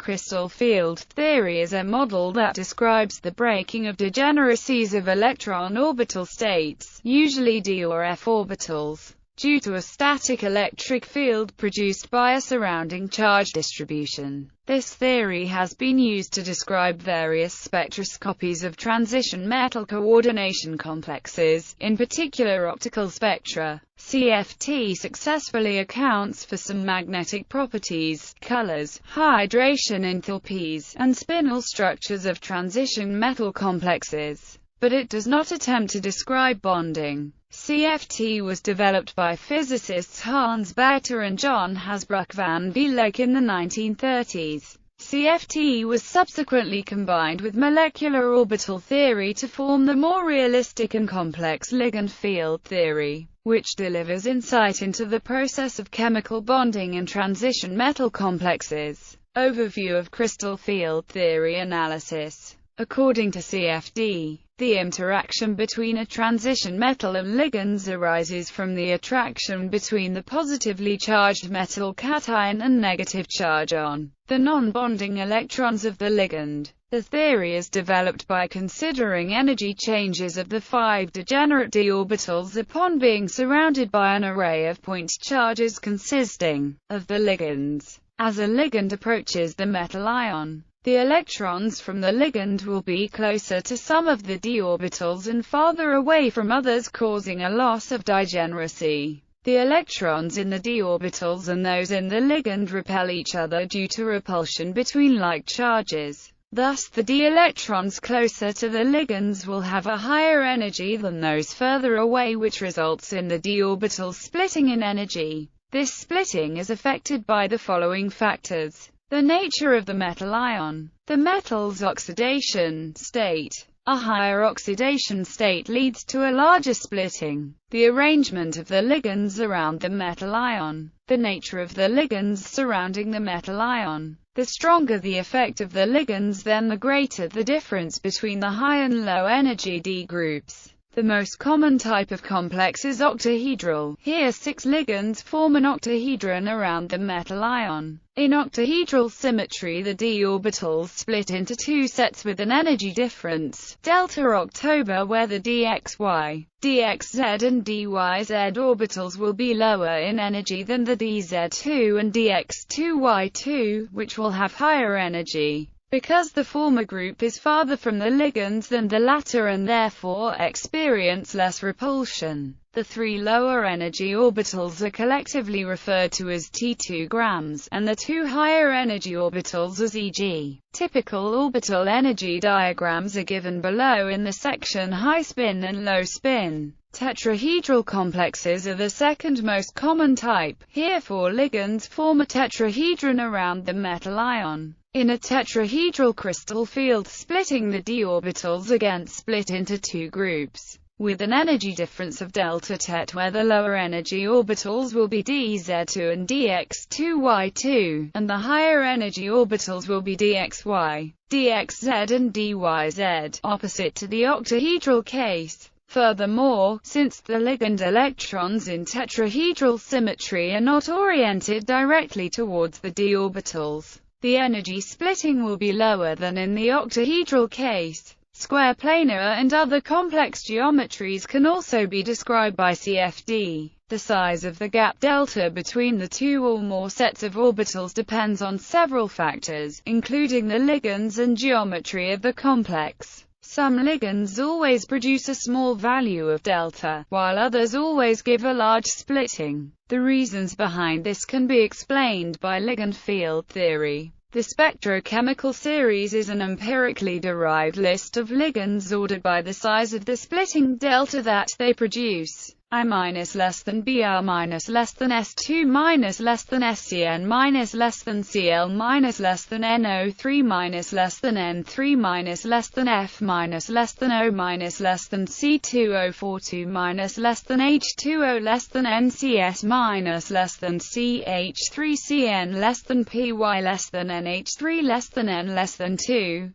crystal field theory is a model that describes the breaking of degeneracies of electron orbital states, usually d or f orbitals, due to a static electric field produced by a surrounding charge distribution. This theory has been used to describe various spectroscopies of transition metal coordination complexes, in particular optical spectra. CFT successfully accounts for some magnetic properties, colors, hydration enthalpies, and spinel structures of transition metal complexes, but it does not attempt to describe bonding. CFT was developed by physicists Hans Bethe and John Hasbrouck van Vleck in the 1930s. CFT was subsequently combined with molecular orbital theory to form the more realistic and complex ligand field theory, which delivers insight into the process of chemical bonding in transition metal complexes. Overview of crystal field theory analysis. According to CFD, the interaction between a transition metal and ligands arises from the attraction between the positively charged metal cation and negative charge on the non-bonding electrons of the ligand. The theory is developed by considering energy changes of the 5 degenerate d orbitals upon being surrounded by an array of point charges consisting of the ligands. As a ligand approaches the metal ion, the electrons from the ligand will be closer to some of the d orbitals and farther away from others, causing a loss of degeneracy. The electrons in the d orbitals and those in the ligand repel each other due to repulsion between like charges. Thus, the d electrons closer to the ligands will have a higher energy than those further away, which results in the d orbitals splitting in energy. This splitting is affected by the following factors. The nature of the metal ion, the metal's oxidation state. A higher oxidation state leads to a larger splitting. The arrangement of the ligands around the metal ion, the nature of the ligands surrounding the metal ion. The stronger the effect of the ligands, then the greater the difference between the high and low energy d groups. The most common type of complex is octahedral. Here 6 ligands form an octahedron around the metal ion. In octahedral symmetry, the d orbitals split into 2 sets with an energy difference, delta october, where the dxy, dxz and dyz orbitals will be lower in energy than the dz2 and dx2y2, which will have higher energy. Because the former group is farther from the ligands than the latter and therefore experience less repulsion, the 3 lower energy orbitals are collectively referred to as T2 grams, and the 2 higher energy orbitals as e.g. Typical orbital energy diagrams are given below in the section high spin and low spin. Tetrahedral complexes are the second most common type. Here 4 ligands form a tetrahedron around the metal ion. In a tetrahedral crystal field, splitting the d orbitals again split into 2 groups, with an energy difference of delta tet, where the lower energy orbitals will be dz2 and dx2y2, and the higher energy orbitals will be dxy, dxz and dyz, opposite to the octahedral case. Furthermore, since the ligand electrons in tetrahedral symmetry are not oriented directly towards the d orbitals, the energy splitting will be lower than in the octahedral case. Square planar and other complex geometries can also be described by CFD. The size of the gap delta between the 2 or more sets of orbitals depends on several factors, including the ligands and geometry of the complex. Some ligands always produce a small value of delta, while others always give a large splitting. The reasons behind this can be explained by ligand field theory. The spectrochemical series is an empirically derived list of ligands ordered by the size of the splitting delta that they produce. I- less than Br less than S2 less than SCN less than Cl less than NO3 less than N3 less than F less than O less than C2O42 less than H2O less than NCS less than CH3CN less than Py less than NH3 less than N less than 2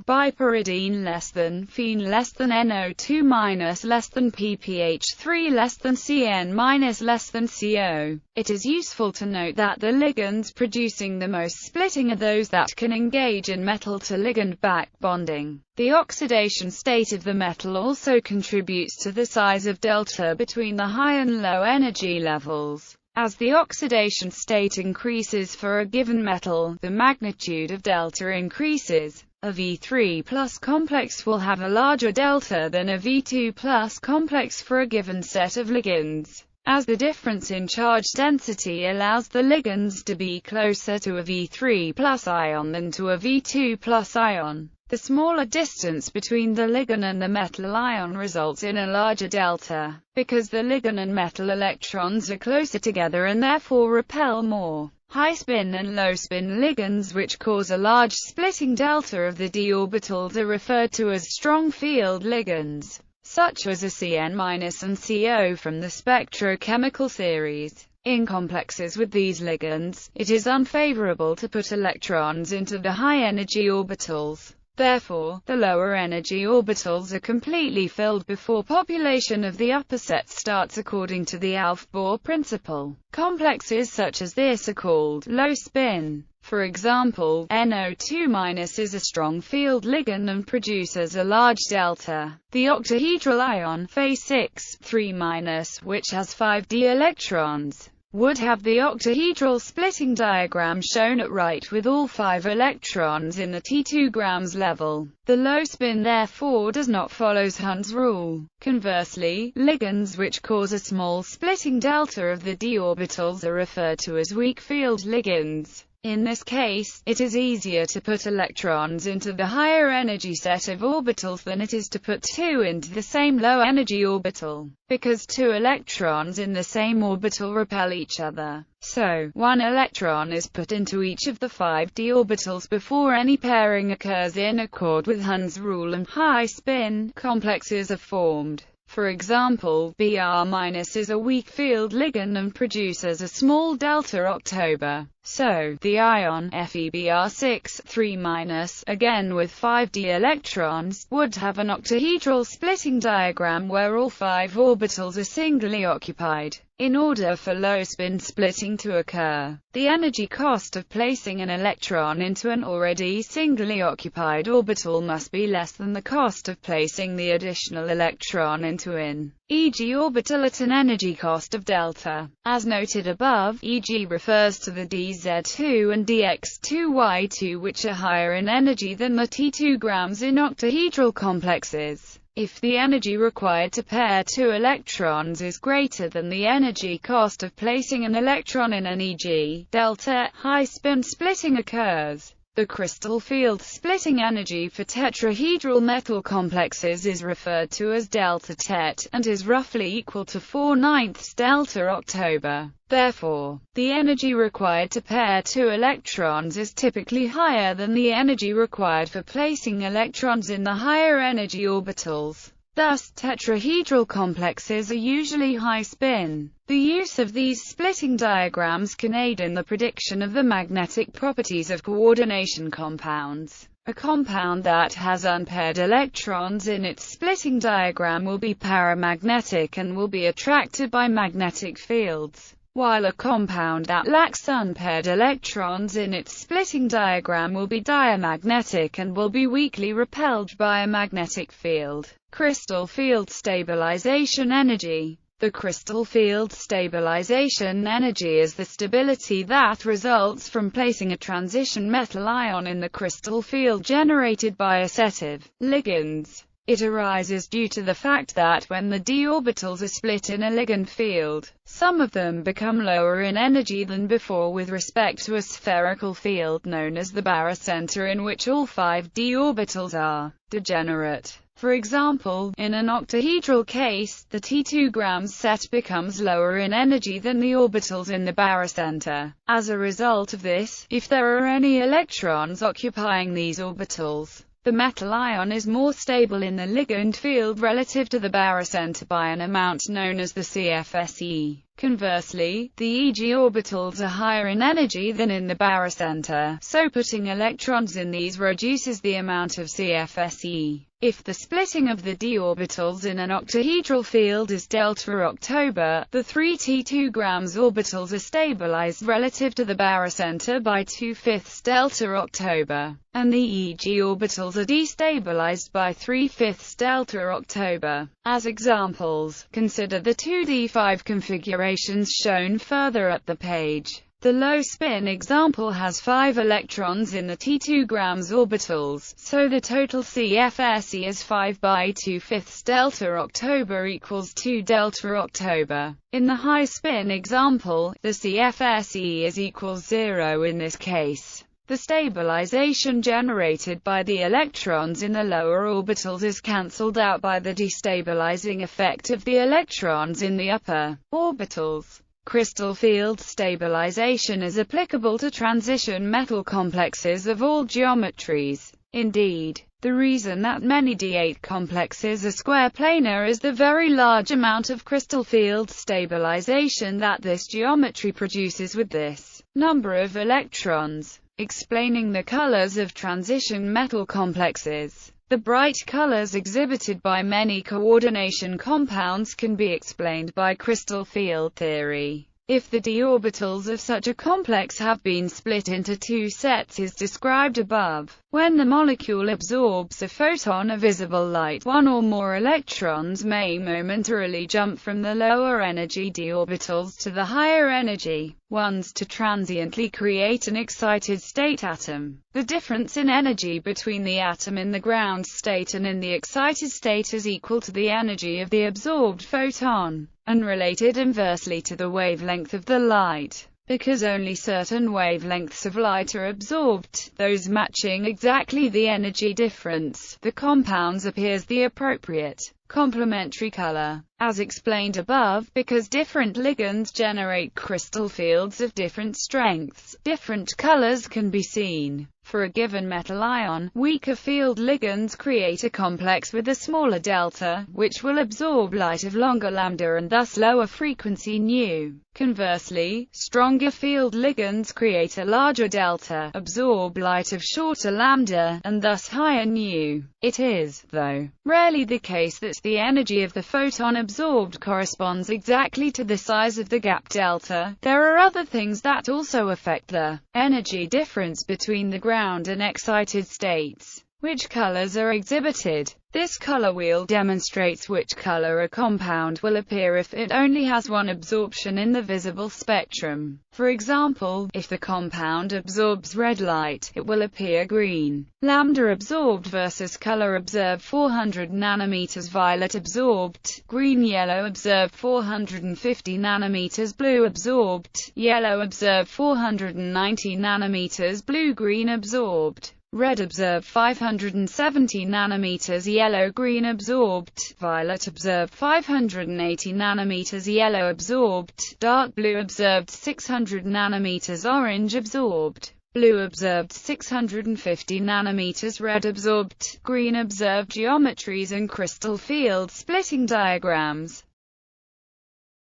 bipyridine less than Phen less than NO2 less than PPH3 less than Cn minus less than Co. It is useful to note that the ligands producing the most splitting are those that can engage in metal-to-ligand back bonding. The oxidation state of the metal also contributes to the size of delta between the high and low energy levels. As the oxidation state increases for a given metal, the magnitude of delta increases. A V3+ complex will have a larger delta than a V2+ complex for a given set of ligands, as the difference in charge density allows the ligands to be closer to a V3+ ion than to a V2+ ion. The smaller distance between the ligand and the metal ion results in a larger delta, because the ligand and metal electrons are closer together and therefore repel more. High-spin and low-spin ligands which cause a large splitting delta of the d orbitals are referred to as strong field ligands, such as a Cn- and Co from the spectrochemical series. In complexes with these ligands, it is unfavorable to put electrons into the high-energy orbitals. Therefore, the lower energy orbitals are completely filled before population of the upper set starts according to the Aufbau principle. Complexes such as this are called low spin. For example, NO2- is a strong field ligand and produces a large delta. The octahedral ion Fe6, 3-, which has 5d electrons, would have the octahedral splitting diagram shown at right with all 5 electrons in the T2 grams level. The low spin therefore does not follow Hund's rule. Conversely, ligands which cause a small splitting delta of the d orbitals are referred to as weak field ligands. In this case, it is easier to put electrons into the higher energy set of orbitals than it is to put 2 into the same low energy orbital, because 2 electrons in the same orbital repel each other. So, 1 electron is put into each of the 5 d orbitals before any pairing occurs in accord with Hund's rule and high-spin complexes are formed. For example, Br- is a weak field ligand and produces a small delta october. So, the ion FeBr6, 3-, again with 5d electrons, would have an octahedral splitting diagram where all 5 orbitals are singly occupied. In order for low-spin splitting to occur, the energy cost of placing an electron into an already singly occupied orbital must be less than the cost of placing the additional electron into an e.g. orbital at an energy cost of delta. As noted above, e.g. refers to the dz2 and dx2y2 which are higher in energy than the T2 grams in octahedral complexes. If the energy required to pair 2 electrons is greater than the energy cost of placing an electron in an e.g. delta, high-spin splitting occurs. The crystal field splitting energy for tetrahedral metal complexes is referred to as delta tet, and is roughly equal to 4/9 delta october. Therefore, the energy required to pair 2 electrons is typically higher than the energy required for placing electrons in the higher energy orbitals. Thus, tetrahedral complexes are usually high-spin. The use of these splitting diagrams can aid in the prediction of the magnetic properties of coordination compounds. A compound that has unpaired electrons in its splitting diagram will be paramagnetic and will be attracted by magnetic fields, while a compound that lacks unpaired electrons in its splitting diagram will be diamagnetic and will be weakly repelled by a magnetic field. Crystal field stabilization energy. The crystal field stabilization energy is the stability that results from placing a transition metal ion in the crystal field generated by a set of ligands. It arises due to the fact that when the d orbitals are split in a ligand field, some of them become lower in energy than before with respect to a spherical field known as the barycenter in which all 5 d orbitals are degenerate. For example, in an octahedral case, the T2 grams set becomes lower in energy than the orbitals in the barycenter. As a result of this, if there are any electrons occupying these orbitals, the metal ion is more stable in the ligand field relative to the barycenter by an amount known as the CFSE. Conversely, the Eg orbitals are higher in energy than in the barycenter, so putting electrons in these reduces the amount of CFSE. If the splitting of the d orbitals in an octahedral field is delta October, the 3 T2 grams orbitals are stabilized relative to the barycenter by 2/5 delta October, and the Eg orbitals are destabilized by 3/5 delta October. As examples, consider the 2d5 configurations shown further up the page. The low-spin example has 5 electrons in the T2 grams orbitals, so the total CFSE is 5 by 2/5 delta October equals 2 delta October. In the high-spin example, the CFSE is equals 0 in this case. The stabilization generated by the electrons in the lower orbitals is cancelled out by the destabilizing effect of the electrons in the upper orbitals. Crystal field stabilization is applicable to transition metal complexes of all geometries. Indeed, the reason that many D8 complexes are square planar is the very large amount of crystal field stabilization that this geometry produces with this number of electrons. Explaining the colors of transition metal complexes. The bright colors exhibited by many coordination compounds can be explained by crystal field theory. If the d orbitals of such a complex have been split into two sets as described above, when the molecule absorbs a photon of visible light, one or more electrons may momentarily jump from the lower energy d orbitals to the higher energy ones to transiently create an excited state atom. The difference in energy between the atom in the ground state and in the excited state is equal to the energy of the absorbed photon, and related inversely to the wavelength of the light. Because only certain wavelengths of light are absorbed, those matching exactly the energy difference, the compounds appears the appropriate complementary color. As explained above, because different ligands generate crystal fields of different strengths, different colors can be seen. For a given metal ion, weaker field ligands create a complex with a smaller delta, which will absorb light of longer lambda and thus lower frequency nu. Conversely, stronger field ligands create a larger delta, absorb light of shorter lambda, and thus higher nu. It is, though, rarely the case that the energy of the photon absorbed corresponds exactly to the size of the gap delta. There are other things that also affect the energy difference between the ground and excited states. Which colors are exhibited? This color wheel demonstrates which color a compound will appear if it only has one absorption in the visible spectrum. For example, if the compound absorbs red light, it will appear green. Lambda absorbed versus color observed 400 nanometers, violet absorbed, green, yellow observed 450 nanometers, blue absorbed, yellow observed 490 nanometers, blue, green absorbed. Red observed 570 nanometers, yellow, green absorbed, violet observed 580 nanometers, yellow absorbed, dark blue observed 600 nanometers, orange absorbed, blue observed 650 nanometers, red absorbed, green observed. Geometries and crystal field splitting diagrams.